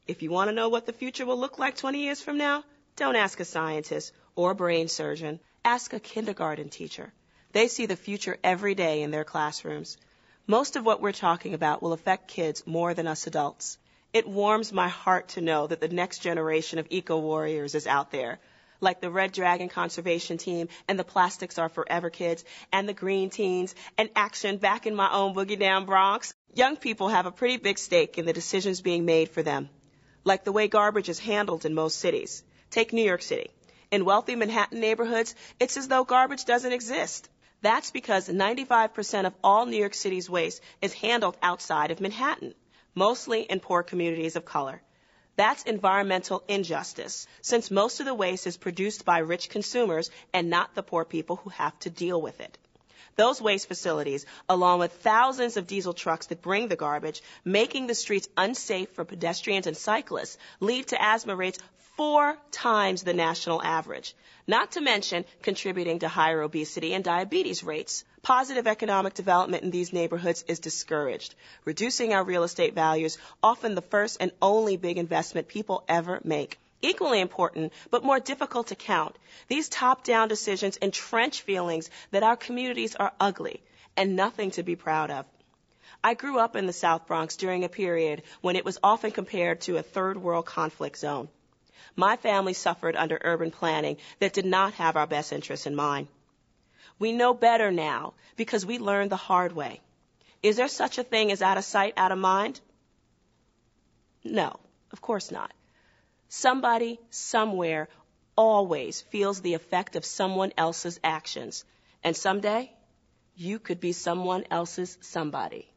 If you want to know what the future will look like 20 years from now, don't ask a scientist or a brain surgeon. Ask a kindergarten teacher. They see the future every day in their classrooms. Most of what we're talking about will affect kids more than us adults. It warms my heart to know that the next generation of eco-warriors is out there, like the Red Dragon Conservation Team and the Plastics Are Forever Kids and the Green Teens and Action back in my own Boogie Down Bronx. Young people have a pretty big stake in the decisions being made for them, like the way garbage is handled in most cities. Take New York City. In wealthy Manhattan neighborhoods, it's as though garbage doesn't exist. That's because 95% of all New York City's waste is handled outside of Manhattan, mostly in poor communities of color. That's environmental injustice, since most of the waste is produced by rich consumers and not the poor people who have to deal with it. Those waste facilities, along with thousands of diesel trucks that bring the garbage, making the streets unsafe for pedestrians and cyclists, lead to asthma rates 4 times the national average, not to mention contributing to higher obesity and diabetes rates. Positive economic development in these neighborhoods is discouraged, reducing our real estate values, often the first and only big investment people ever make. Equally important, but more difficult to count, these top-down decisions entrench feelings that our communities are ugly and nothing to be proud of. I grew up in the South Bronx during a period when it was often compared to a third world conflict zone. My family suffered under urban planning that did not have our best interests in mind. We know better now because we learned the hard way. Is there such a thing as out of sight, out of mind? No, of course not. Somebody, somewhere, always feels the effect of someone else's actions. And someday, you could be someone else's somebody.